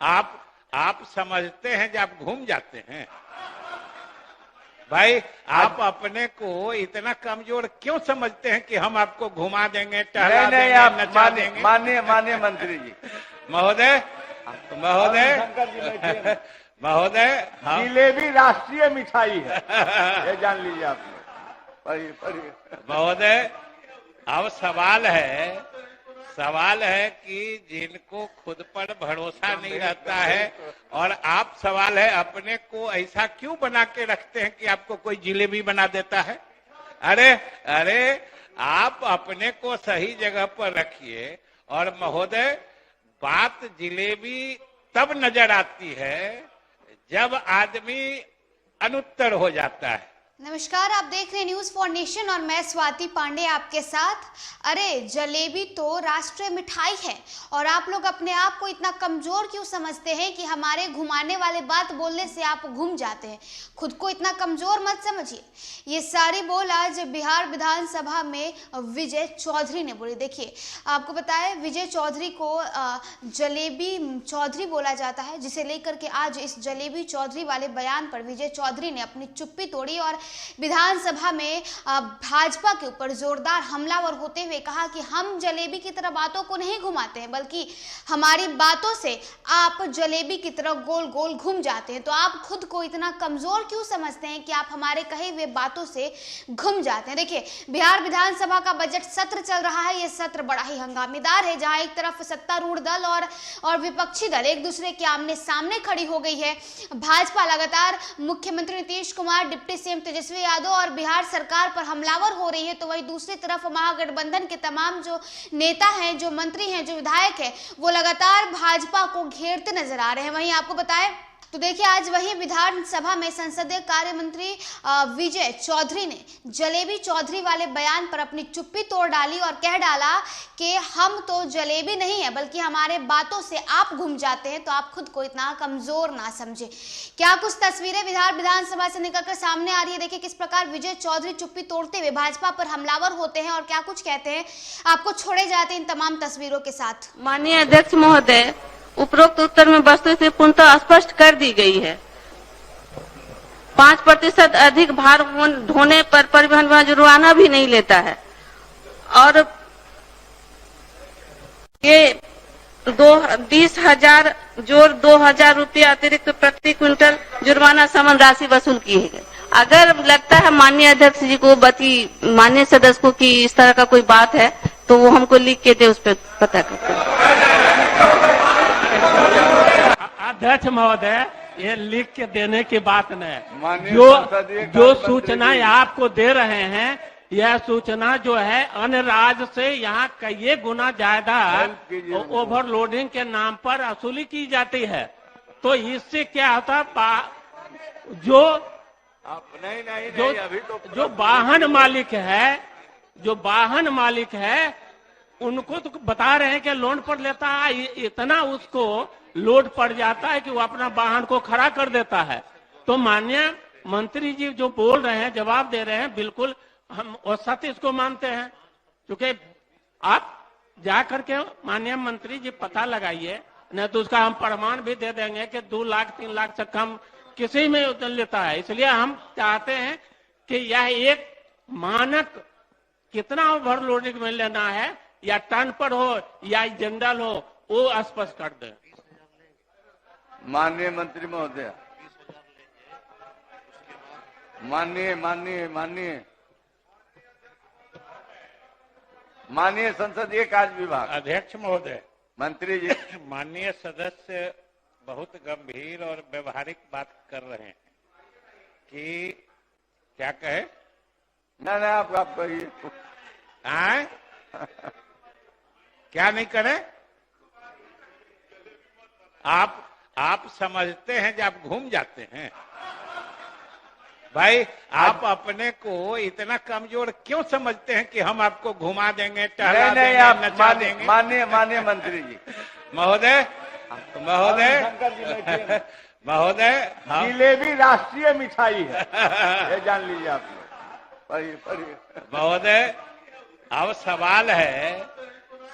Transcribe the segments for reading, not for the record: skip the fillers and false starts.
आप समझते हैं जब आप घूम जाते हैं भाई, आप अपने को इतना कमजोर क्यों समझते हैं कि हम आपको घुमा देंगे, टहला देंगे, नचा देंगे? माननीय मंत्री जी, महोदय जिलेबी राष्ट्रीय मिठाई है, ये जान लीजिए आपने। पढ़िए महोदय, अब सवाल है कि जिनको खुद पर भरोसा नहीं रहता है, और आप सवाल है अपने को ऐसा क्यों बना के रखते हैं कि आपको कोई जिलेबी बना देता है? अरे आप अपने को सही जगह पर रखिए। और महोदय, बात जिलेबी तब नजर आती है जब आदमी अनुत्तर हो जाता है। नमस्कार, आप देख रहे हैं न्यूज फॉर नेशन और मैं स्वाति पांडे आपके साथ। अरे जलेबी तो राष्ट्रीय मिठाई है और आप लोग अपने आप को इतना कमजोर क्यों समझते हैं कि हमारे घुमाने वाले बात बोलने से आप घूम जाते हैं? खुद को इतना कमजोर मत समझिए। ये सारी बोल आज बिहार विधानसभा में विजय चौधरी ने बोली। देखिए, आपको बताएं, विजय चौधरी को जलेबी चौधरी बोला जाता है, जिसे लेकर के आज इस जलेबी चौधरी वाले बयान पर विजय चौधरी ने अपनी चुप्पी तोड़ी और विधानसभा में भाजपा के ऊपर जोरदार हमलावर होते हुए कहा कि हम जलेबी की तरह बातों को नहीं घुमाते हैं, बल्कि हमारी बातों से आप जलेबी की तरह गोल गोल घूम जाते हैं। तो आप खुद को इतना कमजोर क्यों समझते हैं कि आप हमारे कहे हुए बातों से घूम जाते हैं? देखिए, बिहार विधानसभा का बजट सत्र चल रहा है। यह सत्र बड़ा ही हंगामेदार है, जहां एक तरफ सत्तारूढ़ दल और विपक्षी दल एक दूसरे के आमने सामने खड़ी हो गई है। भाजपा लगातार मुख्यमंत्री नीतीश कुमार, डिप्टी सीएम तेजस्वी यादव और बिहार सरकार पर हमलावर हो रही है, तो वही दूसरी तरफ महागठबंधन के तमाम जो नेता हैं, जो मंत्री हैं, जो विधायक हैं, वो लगातार भाजपा को घेरते नजर आ रहे हैं। वहीं आपको बताएं तो देखिए, आज वही विधानसभा में संसदीय कार्य मंत्री विजय चौधरी ने जलेबी चौधरी वाले बयान पर अपनी चुप्पी तोड़ डाली और कह डाला कि हम तो जलेबी नहीं है, बल्कि हमारे बातों से आप घूम जाते हैं, तो आप खुद को इतना कमजोर ना समझे। क्या कुछ तस्वीरें बिहार विधानसभा से निकलकर सामने आ रही है। देखिए किस प्रकार विजय चौधरी चुप्पी तोड़ते हुए भाजपा पर हमलावर होते हैं और क्या कुछ कहते हैं। आपको छोड़े जाते हैं इन तमाम तस्वीरों के साथ। माननीय अध्यक्ष महोदय, उपरोक्त उत्तर में वस्तुस्थिति पूर्णतः स्पष्ट कर दी गई है। 5% अधिक भार ढोने पर परिवहन विभाग जुर्माना भी नहीं लेता है और ये 20,000 जोड़ 2,000 रुपया अतिरिक्त प्रति क्विंटल जुर्माना समन राशि वसूल की है। अगर लगता है माननीय अध्यक्ष जी को, माननीय सदस्य को कि इस तरह का कोई बात है, तो वो हमको लिख के दे, उस पर पता करते हैं। अध्यक्ष महोदय, ये लिख के देने की बात नहीं, जो सूचनाएं आपको दे रहे हैं, यह सूचना जो है अन्य राज्य से यहाँ कई गुना ज्यादा ओवरलोडिंग के नाम पर वसूली की जाती है। तो इससे क्या होता, जो वाहन मालिक है उनको तो बता रहे हैं कि लोन पर लेता है, इतना उसको लोड पड़ जाता है कि वो अपना वाहन को खड़ा कर देता है। तो माननीय मंत्री जी जो बोल रहे हैं, जवाब दे रहे हैं, बिल्कुल हम और सत्य इसको मानते हैं। क्योंकि आप जा करके माननीय मंत्री जी पता लगाइए, नहीं तो उसका हम प्रमाण भी दे देंगे कि 2 लाख 3 लाख से कम किसी में लेता है। इसलिए हम चाहते हैं कि यह एक मानक कितना ओवरलोडिंग में लेना है, या टन पर हो या जनरल हो, वो स्पष्ट कर दे। माननीय मंत्री महोदय, माननीय संसदीय कार्य विभाग अध्यक्ष महोदय, मंत्री जी, माननीय सदस्य बहुत गंभीर और व्यवहारिक बात कर रहे हैं कि क्या कहे। नहीं आप कहिए। क्या नहीं करें? आप समझते हैं जब आप घूम जाते हैं भाई, आप अपने को इतना कमजोर क्यों समझते हैं कि हम आपको घुमा देंगे, टहला देंगे, नचा देंगे? माननीय मंत्री जी, महोदय, जिलेबी राष्ट्रीय मिठाई है, ये जान लीजिए आपने। पढ़िए महोदय, अब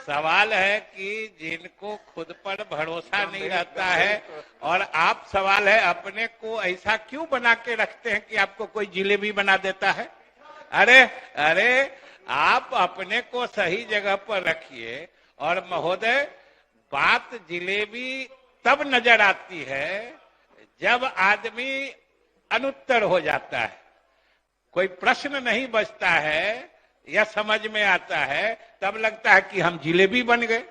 सवाल है कि जिनको खुद पर भरोसा नहीं रहता है और आप सवाल है अपने को ऐसा क्यों बना के रखते हैं कि आपको कोई जिलेबी बना देता है। अरे आप अपने को सही जगह पर रखिए। और महोदय, बात जिलेबी तब नजर आती है जब आदमी अनुत्तर हो जाता है, कोई प्रश्न नहीं बचता है या समझ में आता है, तब लगता है कि हम जिलेबी बन गए।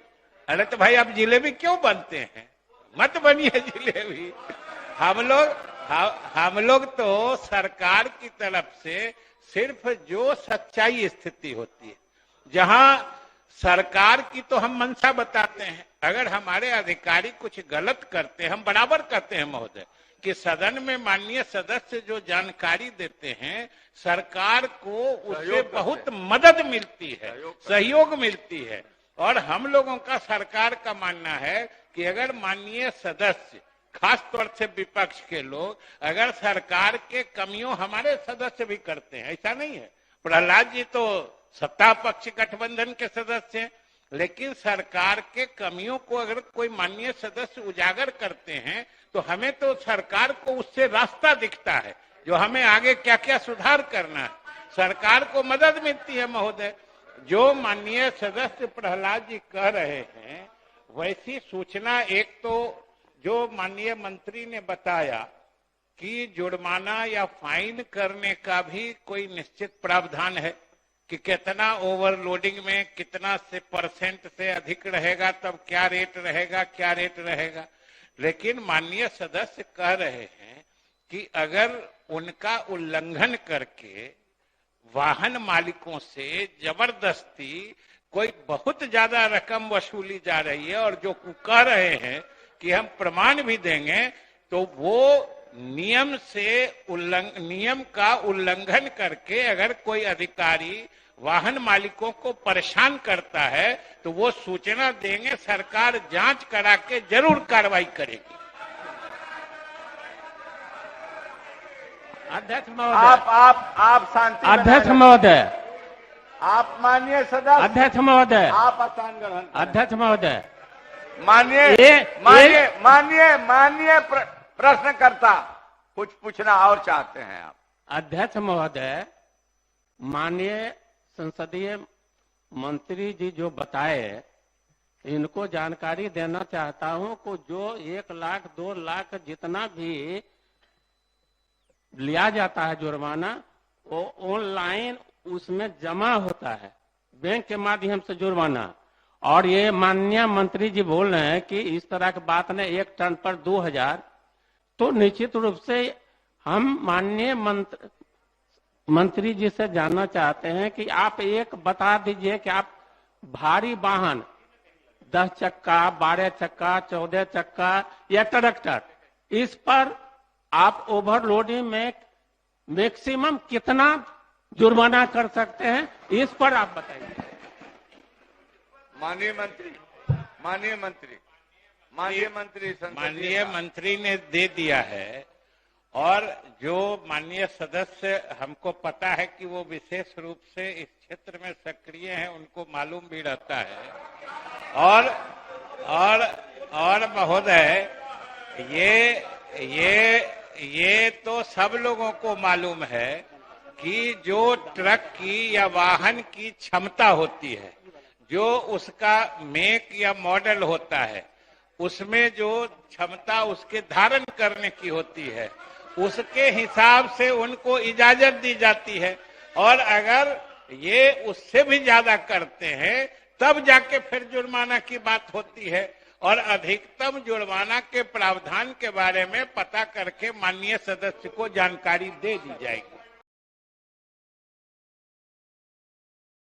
अरे तो भाई आप जिलेबी क्यों बनते हैं, मत बनिए जिलेबी। हम लोग तो सरकार की तरफ से सिर्फ जो सच्चाई स्थिति होती है, जहां सरकार की तो हम मंशा बताते हैं, अगर हमारे अधिकारी कुछ गलत करते हैं हम बराबर कहते हैं महोदय कि सदन में माननीय सदस्य जो जानकारी देते हैं सरकार को उससे बहुत मदद मिलती है, सहयोग मिलती है। और हम लोगों का सरकार का मानना है कि अगर माननीय सदस्य, खास तौर से विपक्ष के लोग, अगर सरकार के कमियों हमारे सदस्य भी करते हैं, ऐसा नहीं है, प्रहलाद जी तो सत्ता पक्ष गठबंधन के सदस्य हैं, लेकिन सरकार के कमियों को अगर कोई माननीय सदस्य उजागर करते हैं तो हमें तो सरकार को उससे रास्ता दिखता है जो हमें आगे क्या क्या सुधार करना है, सरकार को मदद मिलती है महोदय। जो माननीय सदस्य प्रहलाद जी कह रहे हैं वैसी सूचना, एक तो जो माननीय मंत्री ने बताया कि जुर्माना या फाइन करने का भी कोई निश्चित प्रावधान है कि कितना ओवरलोडिंग में कितना से परसेंट से अधिक रहेगा तब क्या रेट रहेगा। लेकिन माननीय सदस्य कह रहे हैं कि अगर उनका उल्लंघन करके वाहन मालिकों से जबरदस्ती कोई बहुत ज्यादा रकम वसूली जा रही है और जो कह रहे हैं कि हम प्रमाण भी देंगे, तो वो नियम का उल्लंघन करके अगर कोई अधिकारी वाहन मालिकों को परेशान करता है तो वो सूचना देंगे, सरकार जांच करा के जरूर कार्रवाई करेगी। अध्यक्ष महोदय, आप शांति अध्यक्ष महोदय, आप माननीय सदस्य, अध्यक्ष महोदय, आप आसान ग्रहण करें। अध्यक्ष महोदय, माननीय प्रश्नकर्ता कुछ पूछना और चाहते हैं आप। अध्यक्ष महोदय, माननीय संसदीय मंत्री जी जो बताए, इनको जानकारी देना चाहता हूं कि जो 1 लाख 2 लाख जितना भी लिया जाता है जुर्माना, वो ऑनलाइन उसमें जमा होता है बैंक के माध्यम से जुर्माना। और ये माननीय मंत्री जी बोल रहे हैं कि इस तरह की बात ने 1 टन पर 2000, तो निश्चित रूप से हम माननीय मंत्री जी से जानना चाहते हैं कि आप एक बता दीजिए कि आप भारी वाहन 10 चक्का, 12 चक्का, 14 चक्का या ट्रैक्टर, इस पर आप ओवरलोडिंग में मैक्सिमम कितना जुर्माना कर सकते हैं, इस पर आप बताइए। माननीय मंत्री ने दे दिया है। और जो माननीय सदस्य, हमको पता है कि वो विशेष रूप से इस क्षेत्र में सक्रिय हैं, उनको मालूम भी रहता है। और महोदय, ये तो सब लोगों को मालूम है कि जो ट्रक की या वाहन की क्षमता होती है, जो उसका मेक या मॉडल होता है, उसमें जो क्षमता उसके धारण करने की होती है, उसके हिसाब से उनको इजाजत दी जाती है। और अगर ये उससे भी ज्यादा करते हैं तब जाके फिर जुर्माना की बात होती है। और अधिकतम जुर्माना के प्रावधान के बारे में पता करके माननीय सदस्य को जानकारी दे दी जाएगी।